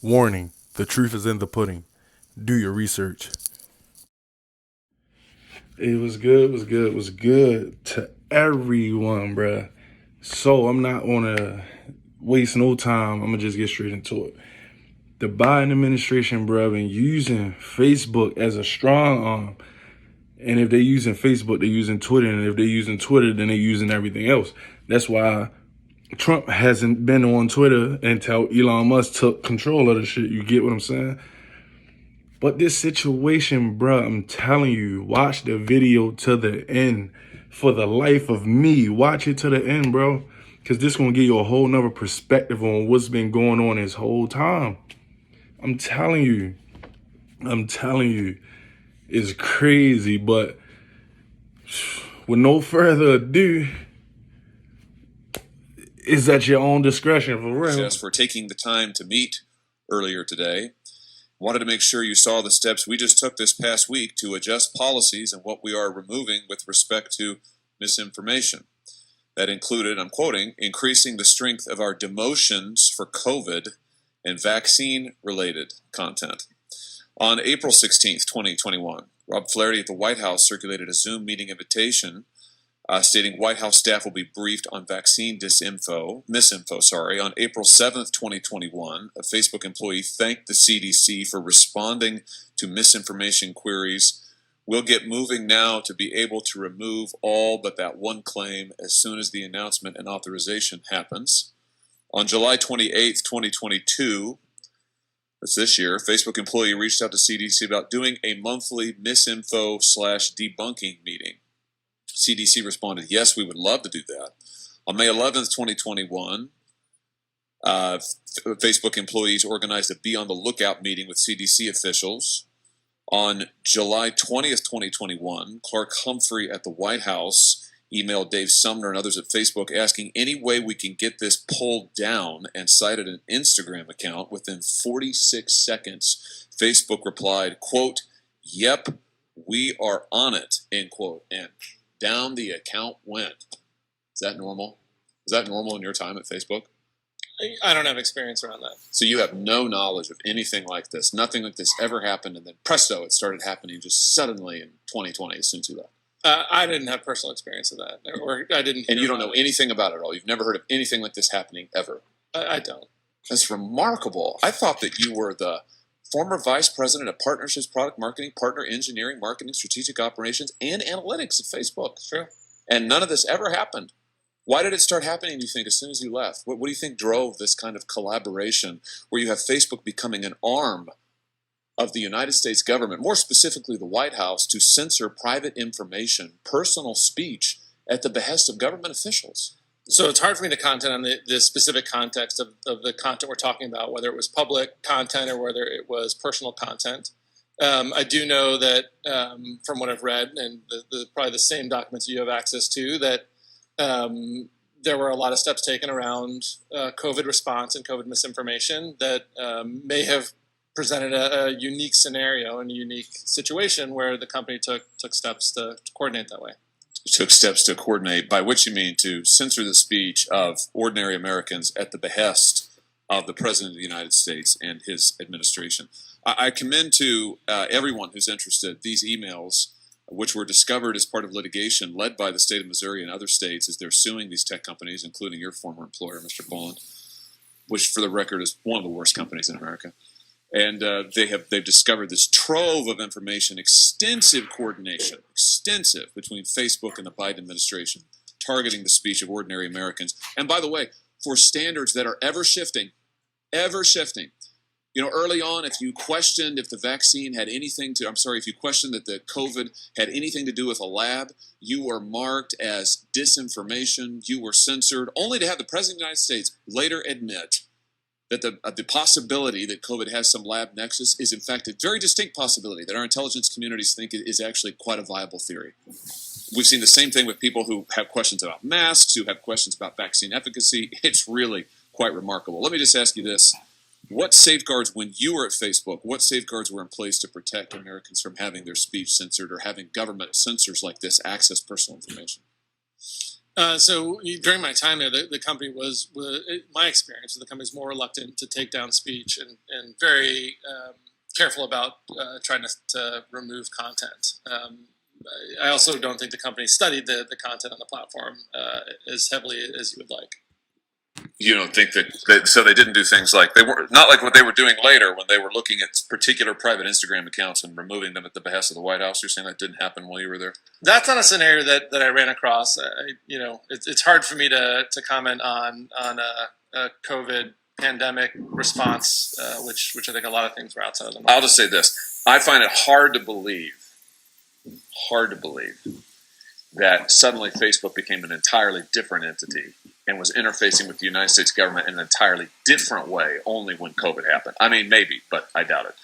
Warning, the truth is in the pudding. Do your research. It was good to everyone, bruh. So I'm not gonna waste no time. I'm gonna just get straight into it. The Biden administration, bruh, been using Facebook as a strong arm. And if they're using Facebook, they're using Twitter. And if they're using Twitter, then they're using everything else. That's why Trump hasn't been on Twitter until Elon Musk took control of the shit. You get what I'm saying? But this situation, bruh, I'm telling you, watch the video to the end. For the life of me, watch it to the end, bro. Because this going to give you a whole nother perspective on what's been going on this whole time. I'm telling you. It's crazy. But with no further ado, it's at your own discretion, for real. Yes, for taking the time to meet earlier today. Wanted to make sure you saw the steps we just took this past week to adjust policies and what we are removing with respect to misinformation. That included, I'm quoting, increasing the strength of our demotions for COVID and vaccine-related content. On April 16th, 2021, Rob Flaherty at the White House circulated a Zoom meeting invitation stating White House staff will be briefed on vaccine misinfo. On April 7th, 2021, a Facebook employee thanked the CDC for responding to misinformation queries. We'll get moving now to be able to remove all but that one claim as soon as the announcement and authorization happens. On July 28th, 2022, that's this year, a Facebook employee reached out to CDC about doing a monthly misinfo/debunking meeting. CDC responded, yes, we would love to do that. On May 11th, 2021, Facebook employees organized a Be on the Lookout meeting with CDC officials. On July 20th, 2021, Clark Humphrey at the White House emailed Dave Sumner and others at Facebook asking any way we can get this pulled down and cited an Instagram account. Within 46 seconds, Facebook replied, quote, yep, we are on it, end quote, and down the account went. Is that normal? Is that normal in your time at Facebook? I don't have experience around that. So you have no knowledge of anything like this. Nothing like this ever happened, and then presto, it started happening just suddenly in 2020 as soon as you left. I didn't have personal experience of that, or I didn't. And you don't know anything about it at all. You've never heard of anything like this happening ever. I don't. That's remarkable. I thought that you were the former vice president of partnerships, product marketing, partner engineering, marketing, strategic operations, and analytics at Facebook. It's true. And none of this ever happened. Why did it start happening, do you think, as soon as you left? What do you think drove this kind of collaboration where you have Facebook becoming an arm of the United States government, more specifically the White House, to censor private information, personal speech at the behest of government officials? So it's hard for me to comment on the specific context of the content we're talking about, whether it was public content or whether it was personal content. I do know that from what I've read, and probably the same documents you have access to, that there were a lot of steps taken around COVID response and COVID misinformation that may have presented a unique scenario and a unique situation where the company took steps to coordinate that way. Took steps to coordinate, by which you mean to censor the speech of ordinary Americans at the behest of the President of the United States and his administration. I commend to everyone who's interested these emails, which were discovered as part of litigation led by the state of Missouri and other states as they're suing these tech companies, including your former employer, Mr. Boland, which for the record is one of the worst companies in America. And they've discovered this trove of information, extensive coordination, between Facebook and the Biden administration, targeting the speech of ordinary Americans. And by the way, for standards that are ever shifting. You know, early on, if you questioned if the vaccine had anything to, if you questioned that the COVID had anything to do with a lab, you were marked as disinformation, you were censored, only to have the President of the United States later admit that the possibility that COVID has some lab nexus is in fact a very distinct possibility that our intelligence communities think is actually quite a viable theory. We've seen the same thing with people who have questions about masks, who have questions about vaccine efficacy. It's really quite remarkable. Let me just ask you this. What safeguards, when you were at Facebook, what safeguards were in place to protect Americans from having their speech censored or having government censors like this access personal information? So during my time there, the company my experience, the company is more reluctant to take down speech and very careful about trying to remove content. I also don't think the company studied the content on the platform as heavily as you would like. You don't think that so they didn't do things like they were not like what they were doing later when they were looking at particular private Instagram accounts and removing them at the behest of the White House? You're saying that didn't happen while you were there? That's not a scenario that I ran across. It's hard for me to comment on a COVID pandemic response, which I think a lot of things were outside of the norm. I'll just say this: I find it hard to believe that suddenly Facebook became an entirely different entity and was interfacing with the United States government in an entirely different way only when COVID happened. I mean, maybe, but I doubt it.